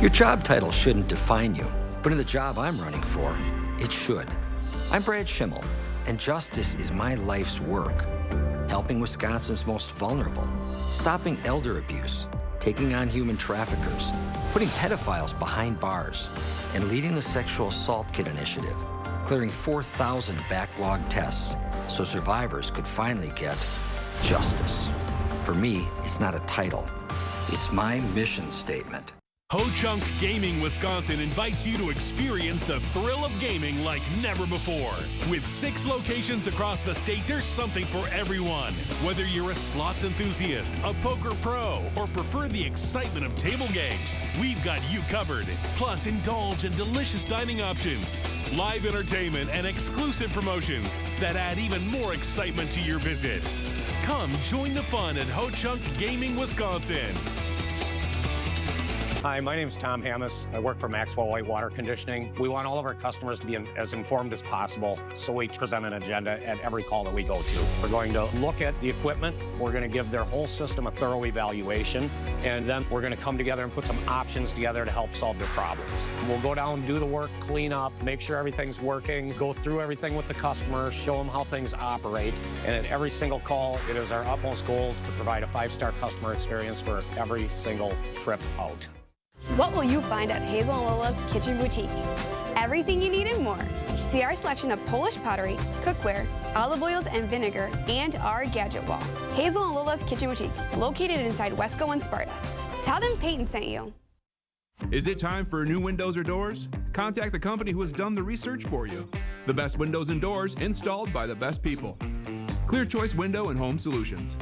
Your job title shouldn't define you, but in the job I'm running for, it should. I'm Brad Schimmel, and justice is my life's work. Helping Wisconsin's most vulnerable, stopping elder abuse, taking on human traffickers, putting pedophiles behind bars, and leading the Sexual Assault Kit Initiative, clearing 4,000 backlogged tests so survivors could finally get justice. For me, it's not a title. It's my mission statement. Ho-Chunk Gaming Wisconsin invites you to experience the thrill of gaming like never before. With 6 locations across the state, there's something for everyone. Whether you're a slots enthusiast, a poker pro, or prefer the excitement of table games, we've got you covered. Plus, indulge in delicious dining options, live entertainment, and exclusive promotions that add even more excitement to your visit. Come join the fun at Ho-Chunk Gaming Wisconsin. Hi, my name is Tom Hammes. I work for Maxwell Whitewater Conditioning. We want all of our customers to be as informed as possible, so we present an agenda at every call that we go to. We're going to look at the equipment. We're going to give their whole system a thorough evaluation, and then we're going to come together and put some options together to help solve their problems. We'll go down, do the work, clean up, make sure everything's working, go through everything with the customer, show them how things operate, and at every single call, it is our utmost goal to provide a 5-star customer experience for every single trip out. What will you find at Hazel and Lola's Kitchen Boutique? Everything you need and more. See our selection of Polish pottery, cookware, olive oils and vinegar, and our gadget wall. Hazel and Lola's Kitchen Boutique, located inside Wesco and Sparta. Tell them Peyton sent you. Is it time for new windows or doors? Contact the company who has done the research for you. The best windows and doors installed by the best people. Clear Choice Window and Home Solutions.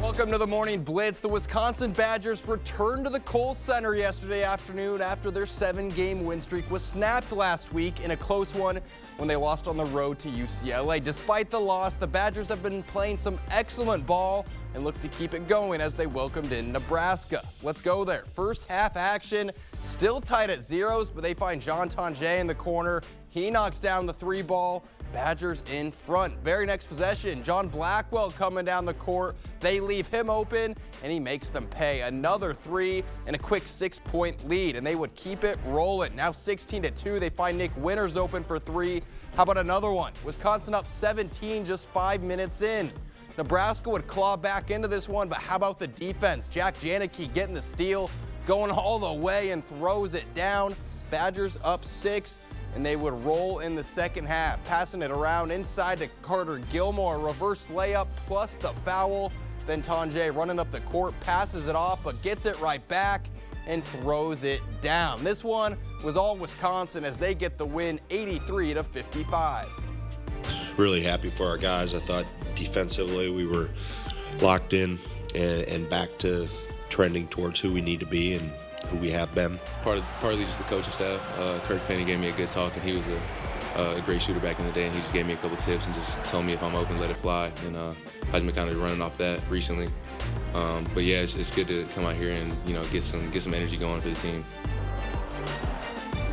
Welcome to the Morning Blitz. The Wisconsin Badgers returned to the Kohl Center yesterday afternoon after their 7-game win streak was snapped last week in a close one when they lost on the road to UCLA. Despite the loss, the Badgers have been playing some excellent ball and look to keep it going as they welcomed in Nebraska. Let's go there. First half action, still tied at 0s, but they find Jean Tonje in the corner. He knocks down the 3 ball. Badgers in front. Very next possession, John Blackwell coming down the court. They leave him open, and he makes them pay. Another three and a quick 6-point lead, and they would keep it rolling. Now 16-2, they find Nick Winters open for three. How about another one? Wisconsin up 17 just 5 minutes in. Nebraska would claw back into this one, but how about the defense? Jack Janicki getting the steal, going all the way and throws it down. Badgers up 6, and they would roll in the second half, passing it around inside to Carter Gilmore. Reverse layup plus the foul. Then Tonje running up the court, passes it off, but gets it right back and throws it down. This one was all Wisconsin as they get the win 83-55. Really happy for our guys. I thought defensively we were locked in and back to trending towards who we need to be and who we have been. Partly just the coaching staff. Kirk Penny gave me a good talk, and he was a great shooter back in the day, and he just gave me a couple tips and just told me if I'm open, let it fly. And I've been kind of running off that recently. But yeah, it's good to come out here and get some energy going for the team.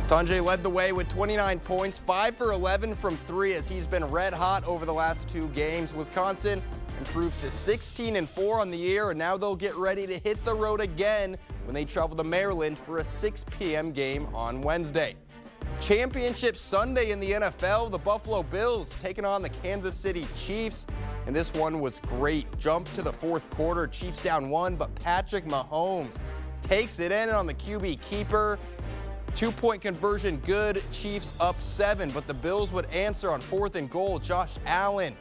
Tonje led the way with 29 points, 5 for 11 from 3 as he's been red hot over the last 2 games. Wisconsin improves to 16-4 on the year, and now they'll get ready to hit the road again when they travel to Maryland for a 6 p.m. game on Wednesday. Championship Sunday in the NFL, the Buffalo Bills taking on the Kansas City Chiefs, and this one was great. Jump to the fourth quarter, Chiefs down 1, but Patrick Mahomes takes it in on the QB keeper. 2-point conversion good, Chiefs up 7, but the Bills would answer on 4th and goal. Josh Allen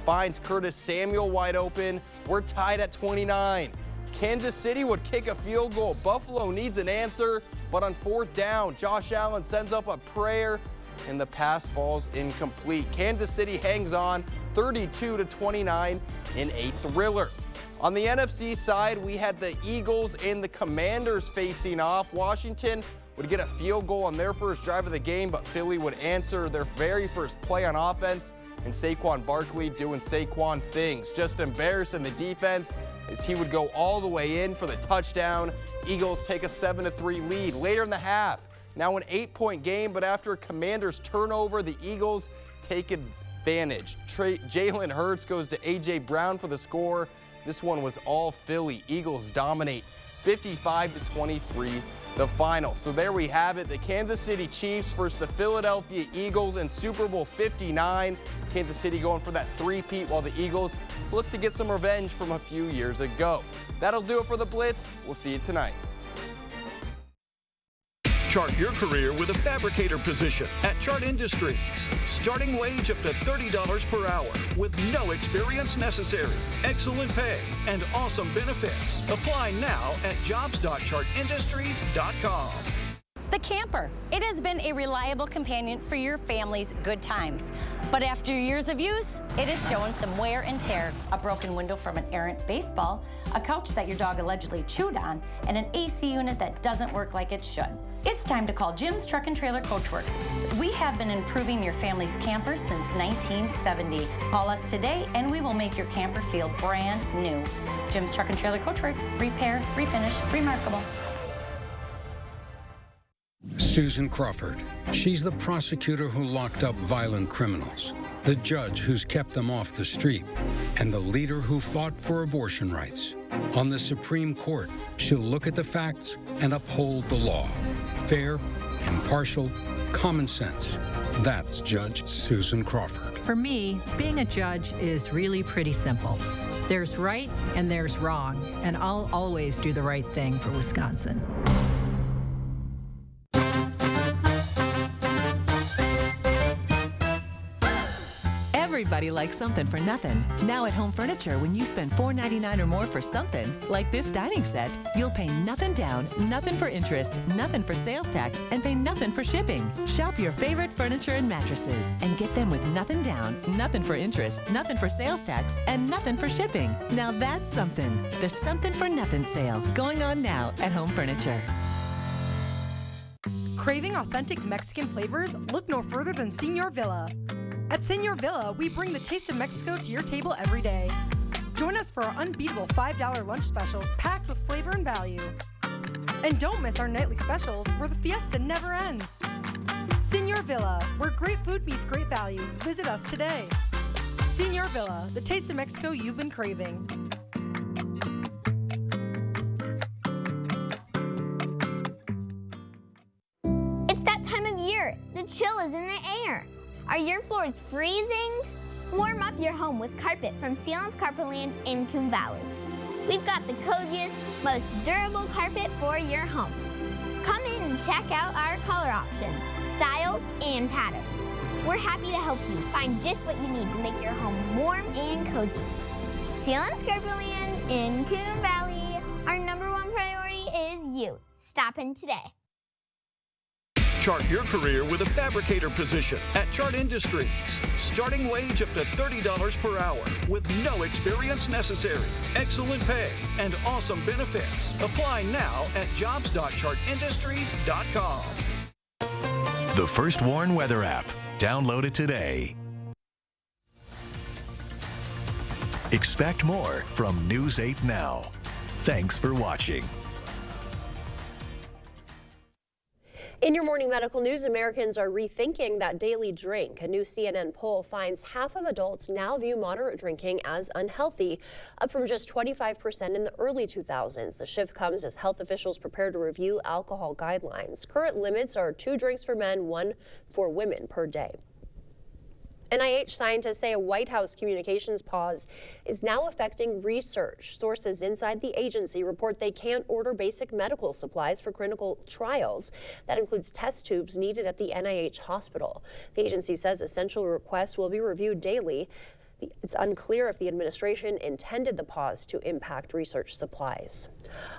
finds Curtis Samuel wide open. We're tied at 29. Kansas City would kick a field goal. Buffalo needs an answer, but on 4th down, Josh Allen sends up a prayer, and the pass falls incomplete. Kansas City hangs on 32-29 in a thriller. On the NFC side, we had the Eagles and the Commanders facing off. Washington would get a field goal on their first drive of the game, but Philly would answer their very first play on offense, and Saquon Barkley doing Saquon things. Just embarrassing the defense as he would go all the way in for the touchdown. Eagles take a 7-3 lead. Later in the half, now an 8-point game, but after a Commanders turnover, the Eagles take advantage. Jalen Hurts goes to A.J. Brown for the score. This one was all Philly. Eagles dominate 55-23 the final. So there we have it. The Kansas City Chiefs versus the Philadelphia Eagles in Super Bowl 59. Kansas City going for that three-peat while the Eagles look to get some revenge from a few years ago. That'll do it for the Blitz. We'll see you tonight. Chart your career with a fabricator position at Chart Industries. Starting wage up to $30 per hour with no experience necessary. Excellent pay and awesome benefits. Apply now at jobs.chartindustries.com. The camper. It has been a reliable companion for your family's good times. But after years of use, it has shown some wear and tear. A broken window from an errant baseball, a couch that your dog allegedly chewed on, and an AC unit that doesn't work like it should. It's time to call Jim's Truck and Trailer Coachworks. We have been improving your family's camper since 1970. Call us today and we will make your camper feel brand new. Jim's Truck and Trailer Coachworks. Repair, refinish, remarkable. Susan Crawford. She's the prosecutor who locked up violent criminals, the judge who's kept them off the street, and the leader who fought for abortion rights. On the Supreme Court, she'll look at the facts and uphold the law. Fair, impartial, common sense. That's Judge Susan Crawford. For me, being a judge is really pretty simple. There's right and there's wrong, and I'll always do the right thing for Wisconsin. Everybody likes something for nothing. Now at Home Furniture, when you spend $4.99 or more for something, like this dining set, you'll pay nothing down, nothing for interest, nothing for sales tax, and pay nothing for shipping. Shop your favorite furniture and mattresses and get them with nothing down, nothing for interest, nothing for sales tax, and nothing for shipping. Now that's something. The Something for Nothing sale going on now at Home Furniture. Craving authentic Mexican flavors? Look no further than Señor Villa. At Señor Villa, we bring the taste of Mexico to your table every day. Join us for our unbeatable $5 lunch specials packed with flavor and value. And don't miss our nightly specials where the fiesta never ends. Señor Senior Villa, where great food meets great value. Visit us today. Senior Villa, the taste of Mexico you've been craving. It's that time of year. The chill is in the air. Are your floors freezing? Warm up your home with carpet from Sealands Carpetland in Coon Valley. We've got the coziest, most durable carpet for your home. Come in and check out our color options, styles, and patterns. We're happy to help you find just what you need to make your home warm and cozy. Sealands Carpetland in Coon Valley. Our #1 priority is you. Stop in today. Chart your career with a fabricator position at Chart Industries. Starting wage up to $30 per hour with no experience necessary. Excellent pay and awesome benefits. Apply now at jobs.chartindustries.com. The First Warn Weather app. Download it today. Expect more from News 8 Now. Thanks for watching. In your morning medical news, Americans are rethinking that daily drink. A new CNN poll finds half of adults now view moderate drinking as unhealthy, up from just 25% in the early 2000s. The shift comes as health officials prepare to review alcohol guidelines. Current limits are 2 drinks for men, 1 for women per day. NIH scientists say a White House communications pause is now affecting research. Sources inside the agency report they can't order basic medical supplies for clinical trials. That includes test tubes needed at the NIH hospital. The agency says essential requests will be reviewed daily. It's unclear if the administration intended the pause to impact research supplies.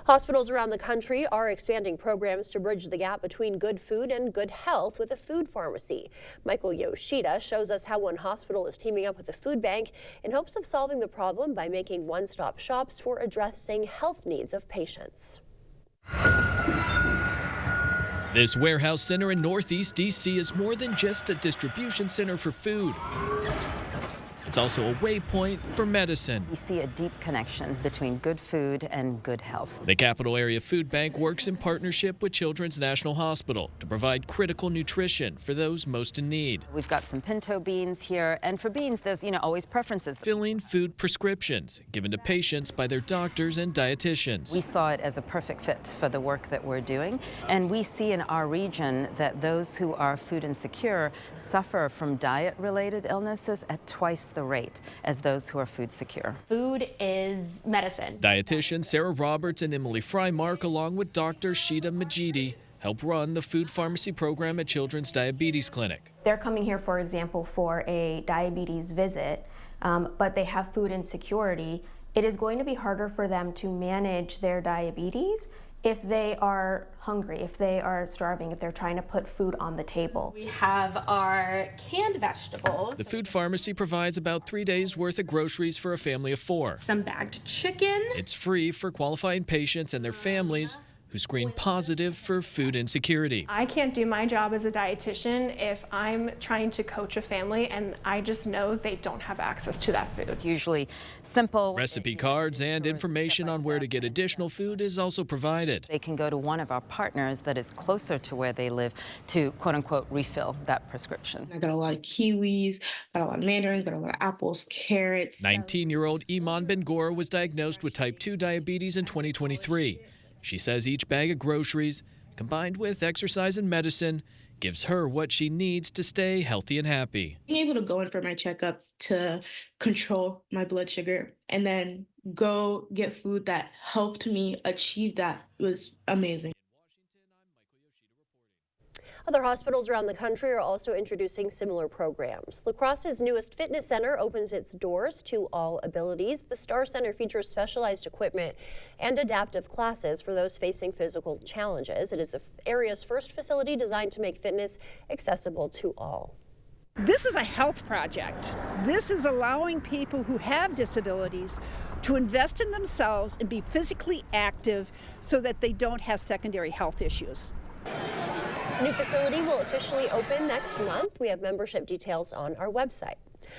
Hospitals around the country are expanding programs to bridge the gap between good food and good health with a food pharmacy. Michael Yoshida shows us how one hospital is teaming up with a food bank in hopes of solving the problem by making one-stop shops for addressing health needs of patients. This warehouse center in Northeast DC is more than just a distribution center for food. It's also a waypoint for medicine. We see a deep connection between good food and good health. The Capital Area Food Bank works in partnership with Children's National Hospital to provide critical nutrition for those most in need. We've got some pinto beans here, and for beans, there's always preferences. Filling food prescriptions given to patients by their doctors and dietitians. We saw it as a perfect fit for the work that we're doing, and we see in our region that those who are food insecure suffer from diet-related illnesses at twice the rate as those who are food secure. Food is medicine. Dietitians Sarah Roberts and Emily Frymark, along with Dr. Sheeta Majidi, help run the food pharmacy program at Children's Diabetes Clinic. They're coming here, for example, for a diabetes visit, but they have food insecurity. It is going to be harder for them to manage their diabetes if they are hungry, if they are starving, if they're trying to put food on the table. We have our canned vegetables. The food pharmacy provides about 3 days worth of groceries for a family of 4. Some bagged chicken. It's free for qualifying patients and their families who screen positive for food insecurity. I can't do my job as a dietitian if I'm trying to coach a family and I just know they don't have access to that food. It's usually simple. Recipe cards and information on where to get additional food is also provided. They can go to one of our partners that is closer to where they live to quote-unquote refill that prescription. I got a lot of kiwis, got a lot of mandarins, got a lot of apples, carrots. 19-year-old Iman Bengora was diagnosed with type 2 diabetes in 2023. She says each bag of groceries, combined with exercise and medicine, gives her what she needs to stay healthy and happy. Being able to go in for my checkup to control my blood sugar and then go get food that helped me achieve that was amazing. Other hospitals around the country are also introducing similar programs. La Crosse's newest fitness center opens its doors to all abilities. The Star Center features specialized equipment and adaptive classes for those facing physical challenges. It is the area's first facility designed to make fitness accessible to all. This is a health project. This is allowing people who have disabilities to invest in themselves and be physically active so that they don't have secondary health issues. The new facility will officially open next month. We have membership details on our website.